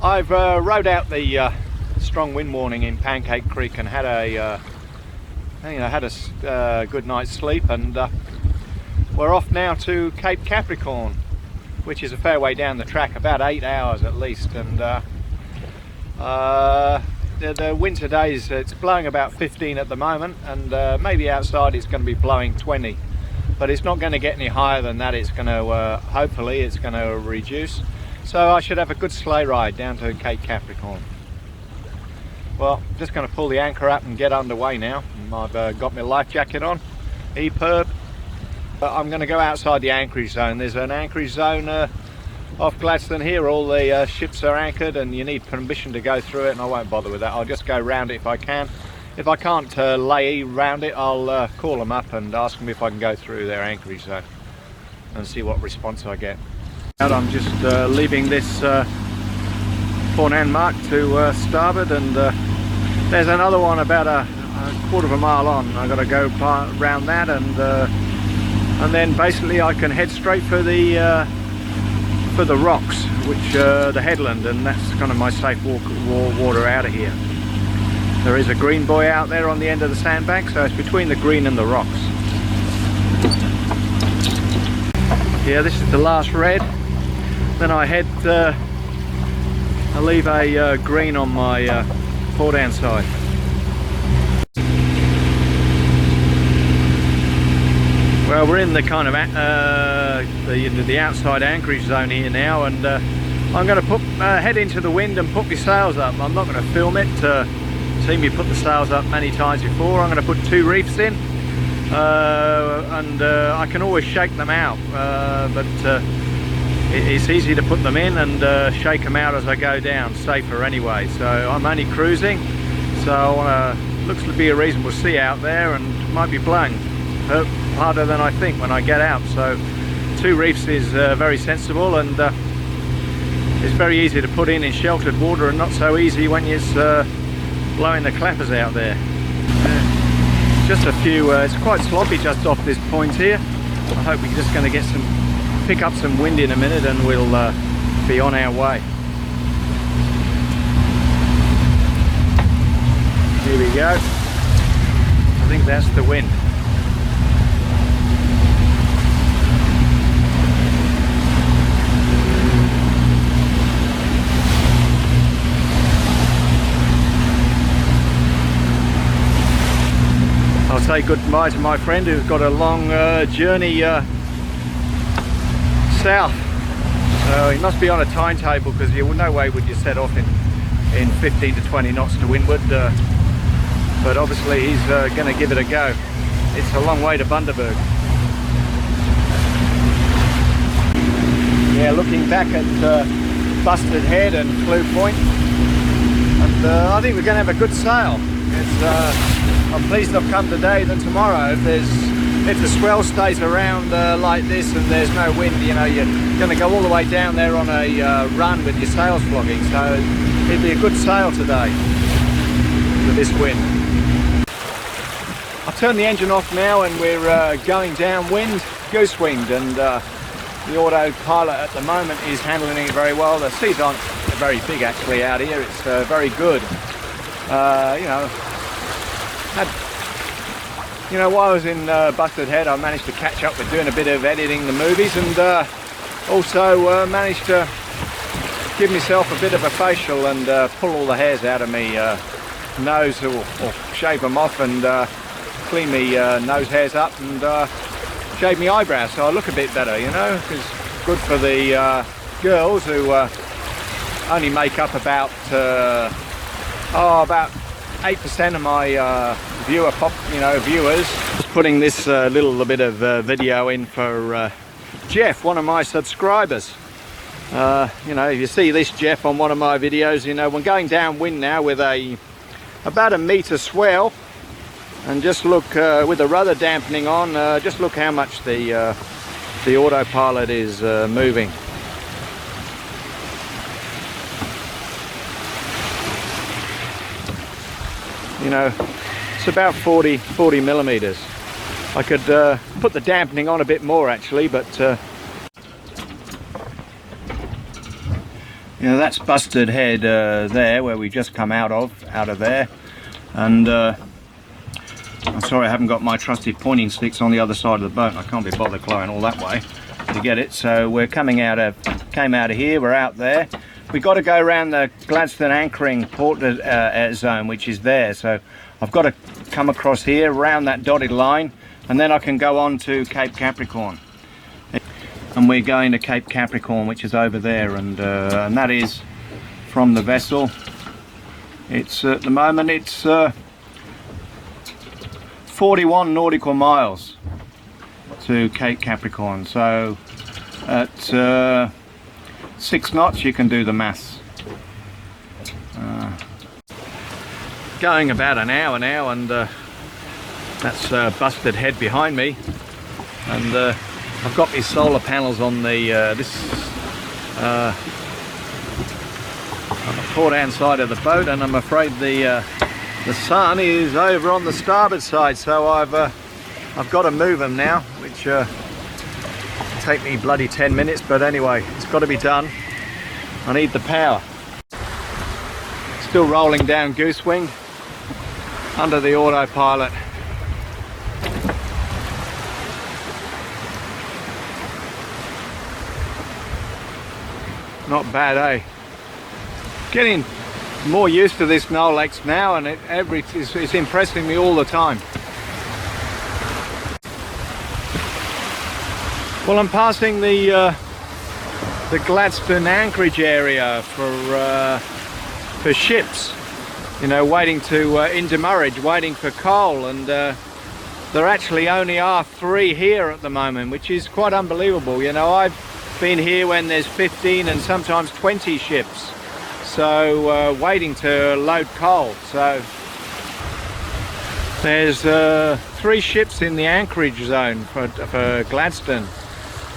I've rode out the strong wind warning in Pancake Creek and had a good night's sleep, and we're off now to Cape Capricorn, which is a fair way down the track, about 8 hours at least. And the winter days, it's blowing about 15 at the moment, and maybe outside it's going to be blowing 20, but it's not going to get any higher than that. It's going to hopefully it's going to reduce, so I should have a good sleigh ride down to Cape Capricorn. Well, I'm just going to pull the anchor up and get underway now. I've got my life jacket on, EPIRB. I'm going to go outside the anchorage zone. There's an anchorage zone off Gladstone here. All the ships are anchored and you need permission to go through it, and I won't bother with that. I'll just go round it if I can. If I can't lay round it, I'll call them up and ask them if I can go through their anchorage zone and see what response I get. I'm just leaving this Fornan mark to starboard, and there's another one about a quarter of a mile on. I've got to go round that, and then basically I can head straight for the rocks, which the headland, and that's kind of my safe water out of here. There is a green buoy out there on the end of the sandbank, so it's between the green and the rocks. Yeah, this is the last red. Then I head, I leave a green on my port-hand side. Well, we're in the kind of the outside anchorage zone here now, and I'm going to head into the wind and put my sails up. I'm not going to film it. Seen me put the sails up many times before. I'm going to put 2 reefs in, and I can always shake them out, but it's easy to put them in and shake them out as I go down, safer anyway. So I'm only cruising, so looks to be a reasonable sea out there, and might be blowing harder than I think when I get out. So 2 reefs is very sensible, and it's very easy to put in sheltered water, and not so easy when you're blowing the clappers out there. Just a few, it's quite sloppy just off this point here. I hope we're just going to pick up some wind in a minute, and we'll be on our way. Here we go. I think that's the wind. I'll say goodbye to my friend who's got a long journey south. So he must be on a timetable, because no way would you set off in 15 to 20 knots to windward. But obviously he's going to give it a go. It's a long way to Bundaberg. Yeah, looking back at Busted Head and Clue Point, and I think we're going to have a good sail. I'm pleased I've come today than tomorrow. If the swell stays around like this and there's no wind, you know, you're going to go all the way down there on a run with your sails flogging. So it'd be a good sail today with this wind. I've turned the engine off now, and we're going downwind, goose winged, and the autopilot at the moment is handling it very well. The seas aren't very big actually out here. It's very good. While I was in Busted Head, I managed to catch up with doing a bit of editing the movies, and also managed to give myself a bit of a facial and pull all the hairs out of me nose, or shave them off, and clean me nose hairs up, and shave my eyebrows so I look a bit better, you know, because it's good for the girls who only make up about 8% of my viewers. Just putting this little bit of video in for Jeff, one of my subscribers. If you see this Jeff on one of my videos, you know, we're going downwind now with about a metre swell, and just look with the rudder dampening on, just look how much the autopilot is moving. You know, it's about 40 millimeters. I could put the dampening on a bit more actually, but Yeah, that's Busted Head there, where we just come out of there. And I'm sorry I haven't got my trusty pointing sticks on the other side of the boat. I can't be bothered climbing all that way to get it. So we're came out of here, we're out there. We've got to go around the Gladstone Anchoring port zone, which is there. So I've got to come across here, around that dotted line, and then I can go on to Cape Capricorn. And we're going to Cape Capricorn, which is over there, and that is from the vessel. It's at the moment it's 41 nautical miles to Cape Capricorn. So at 6 knots you can do the maths. Going about an hour now, and that's Busted Head behind me, and I've got these solar panels on the on the port-hand side of the boat, and I'm afraid the sun is over on the starboard side, so I've got to move them now, which take me bloody 10 minutes, but anyway, it's got to be done. I need the power. Still rolling down Goosewing under the autopilot. Not bad, eh? Getting more used to this Nolex now, and it's impressing me all the time. Well, I'm passing the Gladstone anchorage area for ships, you know, waiting to in demurrage, waiting for coal, and there actually only are 3 here at the moment, which is quite unbelievable. You know, I've been here when there's 15 and sometimes 20 ships, so waiting to load coal. So there's 3 ships in the anchorage zone for Gladstone.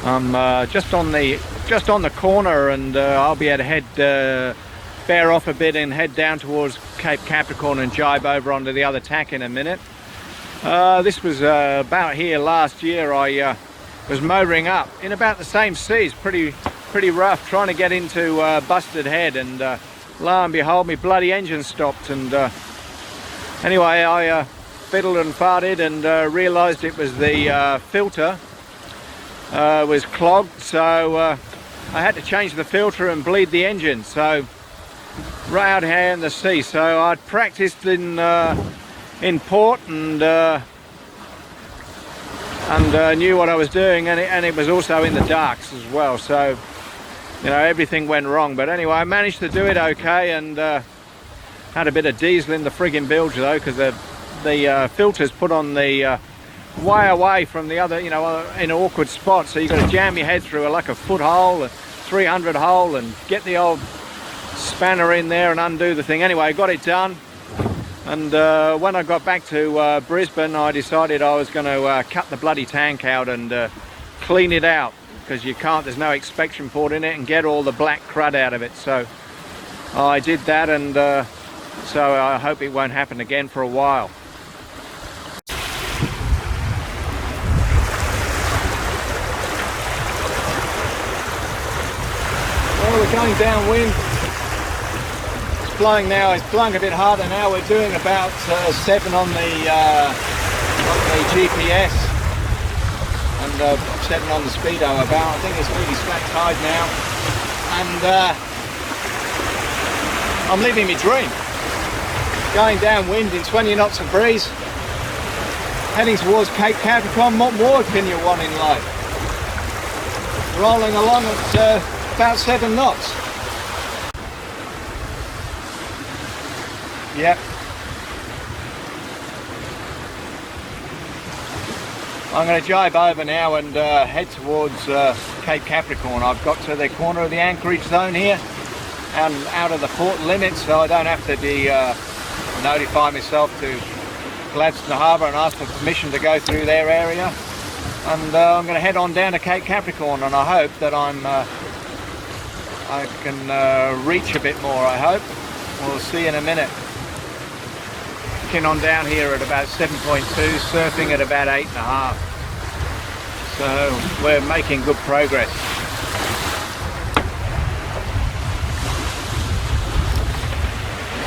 I'm just on the corner, and I'll be able to head bear off a bit and head down towards Cape Capricorn and jibe over onto the other tack in a minute. This was about here last year. I was motoring up in about the same seas, pretty rough, trying to get into Busted Head, and lo and behold, my bloody engine stopped, and anyway, I fiddled and farted and realised it was the filter was clogged, so I had to change the filter and bleed the engine. So right out here in the sea, so I'd practiced in port, and knew what I was doing, and it was also in the darks as well, so you know, everything went wrong. But anyway, I managed to do it okay, and had a bit of diesel in the friggin' bilge though, because the filter's put on the way away from the other, you know, in awkward spots, so you've got to jam your head through like a foot hole, a 300 hole, and get the old spanner in there and undo the thing. Anyway, I got it done. And when I got back to Brisbane, I decided I was going to cut the bloody tank out and clean it out, because you can't, there's no inspection port in it, and get all the black crud out of it. So I did that, and so I hope it won't happen again for a while. Well, we're going downwind. Blowing now, it's blowing a bit harder now. We're doing about 7 on the GPS, and 7 on the speedo about. I think it's really slack tide now, and I'm living my dream. Going downwind in 20 knots of breeze, heading towards Cape Capricorn. What more can you want in life? Rolling along at about 7 knots. Yep. I'm going to jibe over now and head towards Cape Capricorn. I've got to the corner of the anchorage zone here, and out of the port limits, so I don't have to notify myself to Gladstone Harbour and ask for permission to go through their area. And I'm going to head on down to Cape Capricorn, and I hope that I can reach a bit more, I hope. We'll see in a minute. On down here at about 7.2, surfing at about 8.5. So we're making good progress.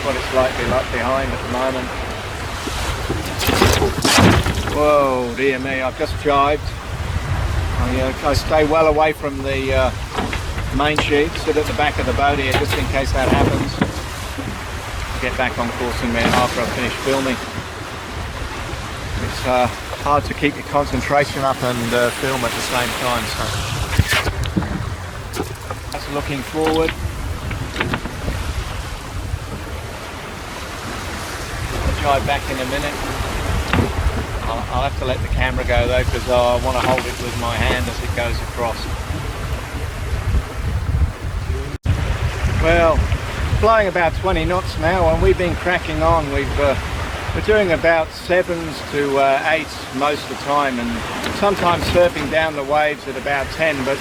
That's what it's like behind at the moment. Whoa, dear me, I've just jibed. I stay well away from the main sheet, sit at the back of the boat here just in case that happens. Get back on course in a minute after I've finished filming. It's hard to keep your concentration up and film at the same time, so that's looking forward. I'll jibe back in a minute. I'll have to let the camera go though, because I want to hold it with my hand as it goes across. Well, blowing about 20 knots now, and we've been cracking on. We're doing about 7s to 8s most of the time, and sometimes surfing down the waves at about 10. But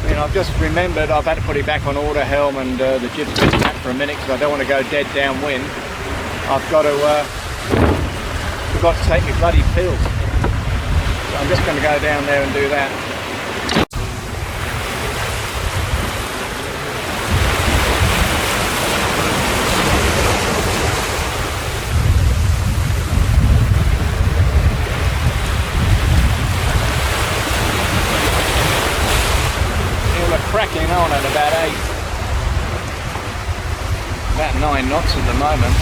you know, I've just remembered I've had to put it back on auto helm and the jib's been back for a minute because I don't want to go dead downwind. I've got to take my bloody pills. So I'm just going to go down there and do that. Yeah, we're cracking on at about 8. About 9 knots at the moment.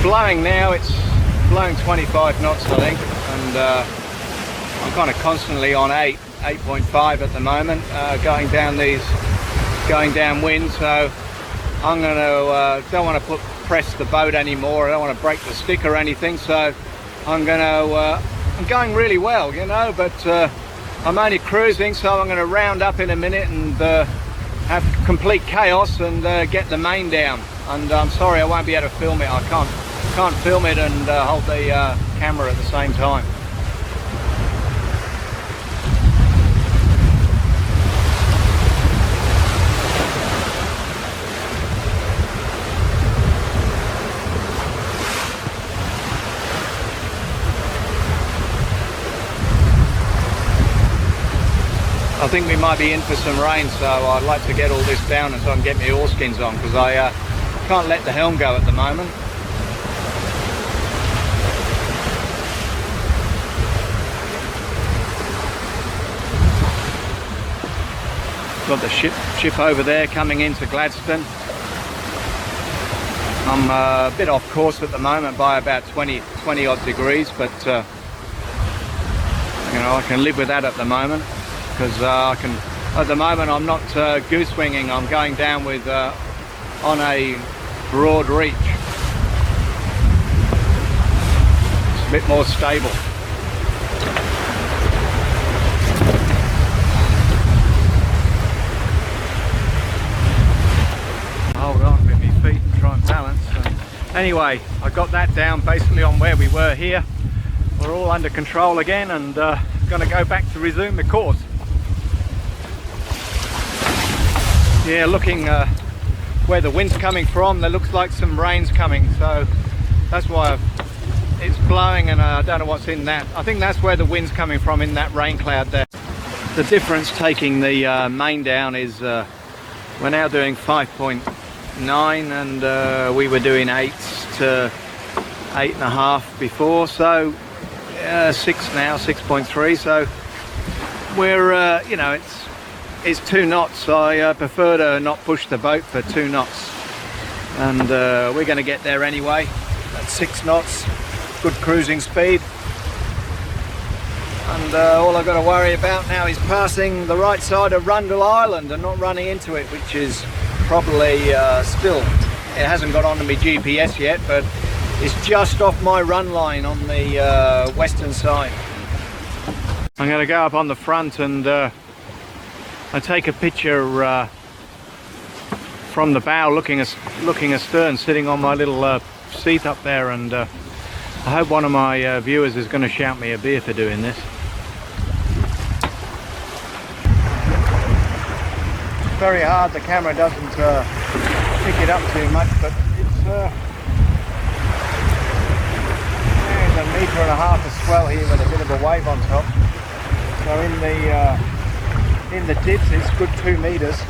Blowing now, it's blowing 25 knots I think, and I'm kind of constantly on 8.5 at the moment, going downwind, so I'm going to don't want to press the boat anymore. I don't want to break the stick or anything, so I'm going really well, you know, but I'm only cruising, so I'm going to round up in a minute and have complete chaos and get the main down. And I'm sorry I won't be able to film it. I can't film it and hold the camera at the same time. I think we might be in for some rain, so I'd like to get all this down and so I can get my oarskins on, because I can't let the helm go at the moment. Got the ship over there coming into Gladstone. I'm a bit off course at the moment by about 20 odd degrees, but you know, I can live with that at the moment, because at the moment I'm not goose winging. I'm going down with on a broad reach. It's a bit more stable. Hold on with my feet and try and balance. Anyway, I got that down basically on where we were here. We're all under control again, and going to go back to resume the course. Yeah, looking where the wind's coming from, there looks like some rain's coming, so that's why it's blowing, and I don't know what's in that. I think that's where the wind's coming from, in that rain cloud there. The difference taking the main down is we're now doing 5.9 and we were doing 8s to 8.5 before, so 6 now, 6.3, so we're you know, it's 2 knots. I prefer to not push the boat for 2 knots, and we're going to get there anyway. That's 6 knots, good cruising speed, and all I've got to worry about now is passing the right side of Rundle Island and not running into it, which is probably still, it hasn't got onto my GPS yet, but it's just off my run line on the western side. I'm going to go up on the front and I take a picture from the bow, looking astern, sitting on my little seat up there, and I hope one of my viewers is going to shout me a beer for doing this. It's very hard, the camera doesn't pick it up too much, but it's there's 1.5 meters of swell here with a bit of a wave on top. So in the in the dips, it's good 2 meters.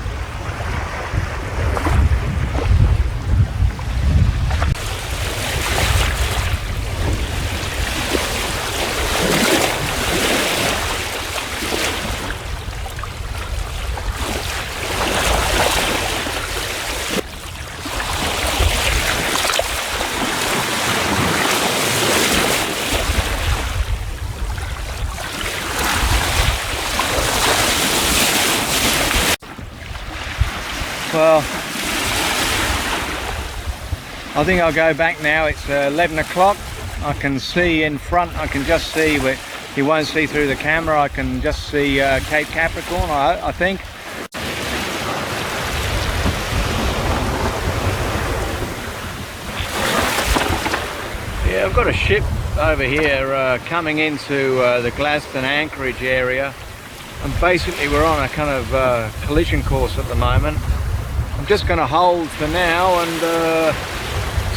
Well, I think I'll go back now. It's 11 o'clock. I can see in front, I can just see, but you won't see through the camera, I can just see Cape Capricorn, I think. Yeah, I've got a ship over here coming into the Glaston anchorage area, and basically we're on a kind of collision course at the moment. I'm just going to hold for now and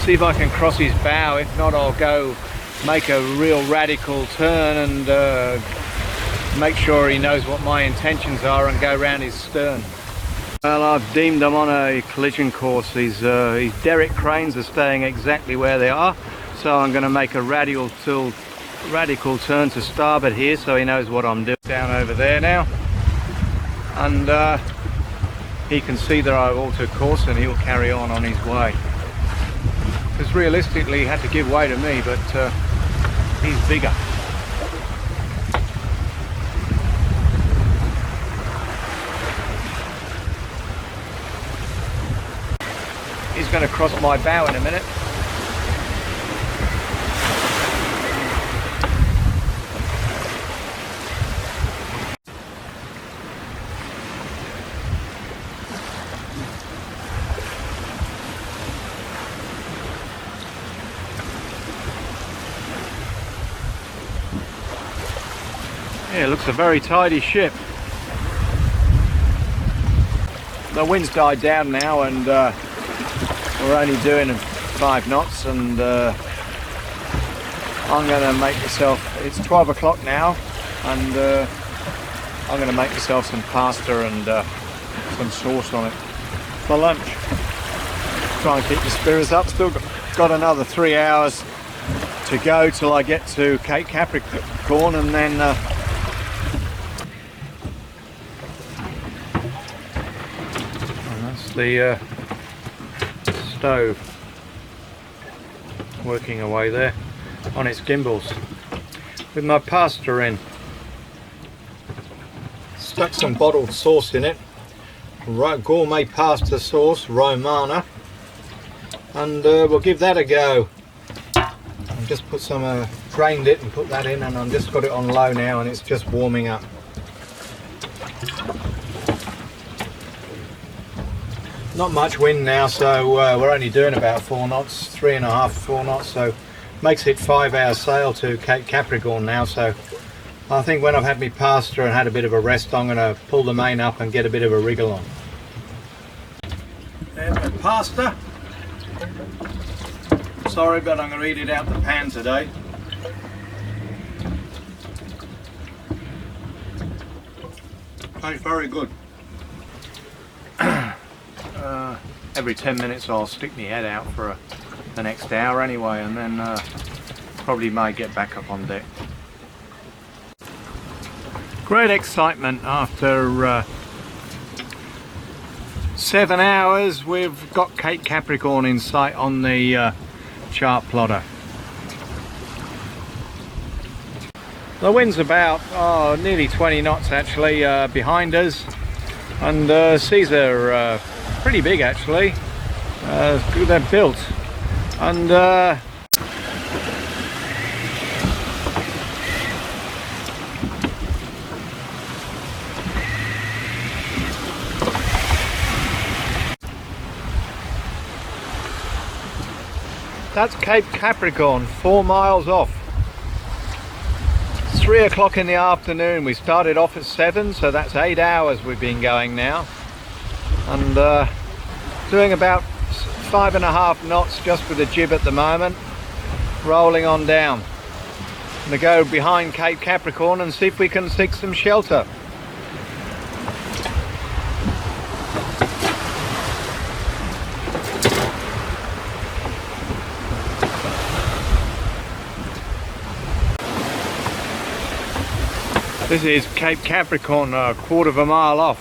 see if I can cross his bow. If not, I'll go make a real radical turn and make sure he knows what my intentions are and go round his stern. Well, I've deemed them on a collision course. His derrick cranes are staying exactly where they are, so I'm going to make a radical turn to starboard here so he knows what I'm doing. Down over there now, and he can see that I've altered course and he'll carry on his way. Because realistically he had to give way to me, but he's bigger. He's going to cross my bow in a minute. Yeah, it looks a very tidy ship. The wind's died down now and we're only doing 5 knots, and I'm going to make myself, it's 12 o'clock now, and I'm going to make myself some pasta and some sauce on it for lunch. Try and keep the spirits up. Still got another 3 hours to go till I get to Cape Capricorn, and then the stove working away there on its gimbals with my pasta in. Stuck some bottled sauce in it, gourmet pasta sauce, Romana, and we'll give that a go. I've just put some, drained it and put that in, and I've just got it on low now and it's just warming up. Not much wind now, so we're only doing about 4 knots, 3.5, 4 knots, so makes it 5-hour sail to Cape Capricorn now. So I think when I've had my pasta and had a bit of a rest, I'm going to pull the main up and get a bit of a wriggle on. There's my pasta. Sorry, but I'm going to eat it out the pan today. Tastes very good. Every 10 minutes I'll stick my head out for the next hour anyway, and then probably may get back up on deck. Great excitement after 7 hours. We've got Cape Capricorn in sight on the chart plotter. The wind's about nearly 20 knots actually behind us, and seas are pretty big actually. They're built, and that's Cape Capricorn, 4 miles off. It's 3 o'clock in the afternoon. We started off at 7, so that's 8 hours we've been going now, and doing about 5.5 knots just with the jib at the moment, rolling on down. I'm going to go behind Cape Capricorn and see if we can seek some shelter. This is Cape Capricorn, a quarter of a mile off.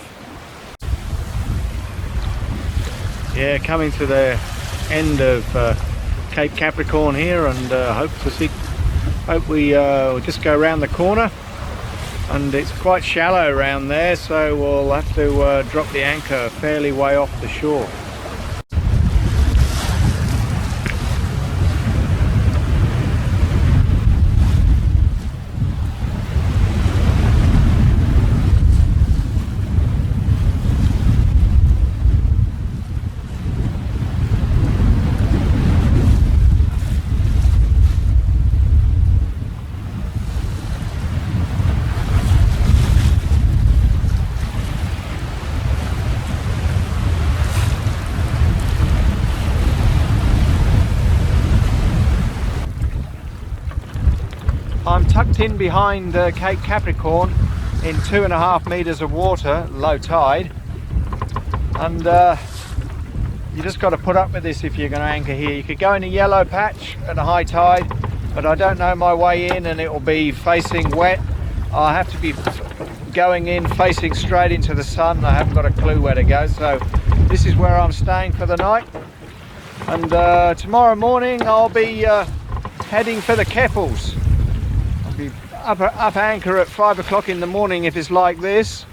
Yeah, coming to the end of Cape Capricorn here, and hope we just go around the corner. And it's quite shallow around there, so we'll have to drop the anchor fairly way off the shore. I'm tucked in behind Cape Capricorn in 2.5 meters of water, low tide, and you just got to put up with this if you're going to anchor here. You could go in a yellow patch at a high tide, but I don't know my way in and it will be facing wet. I have to be going in facing straight into the sun. I haven't got a clue where to go, so this is where I'm staying for the night. And tomorrow morning I'll be heading for the Keppels. Be up anchor at 5 o'clock in the morning if it's like this.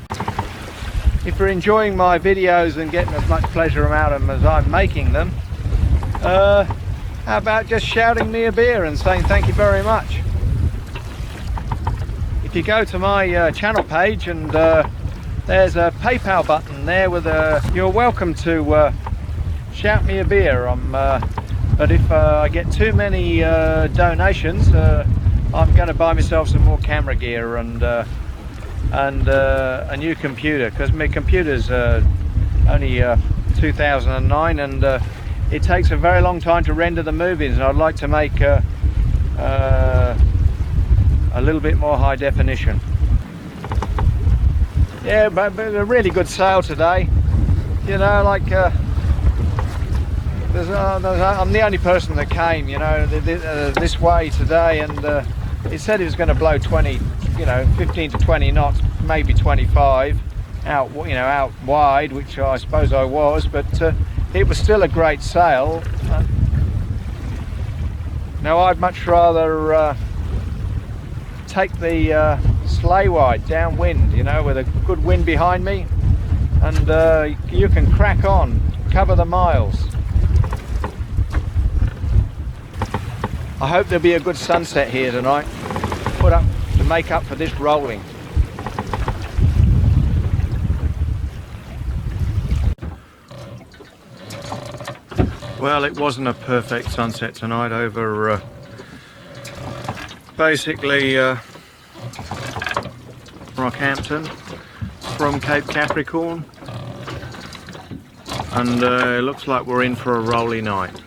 If you're enjoying my videos and getting as much pleasure out of them as I'm making them, how about just shouting me a beer and saying thank you very much. If you go to my channel page, and there's a PayPal button there with you're welcome to shout me a beer. But if I get too many donations, I'm going to buy myself some more camera gear and a new computer, because my computer's only 2009, and it takes a very long time to render the movies, and I'd like to make a little bit more high definition. Yeah, but a really good sail today. You know, like I'm the only person that came, you know, this way today, and it said it was going to blow 20, you know, 15 to 20 knots, maybe 25 out, you know, out wide, which I suppose I was, but it was still a great sail. Now I'd much rather take the sleigh wide downwind, you know, with a good wind behind me, and you can crack on, cover the miles. I hope there'll be a good sunset here tonight, put up to make up for this rolling. Well, it wasn't a perfect sunset tonight over basically Rockhampton from Cape Capricorn, and it looks like we're in for a rolly night.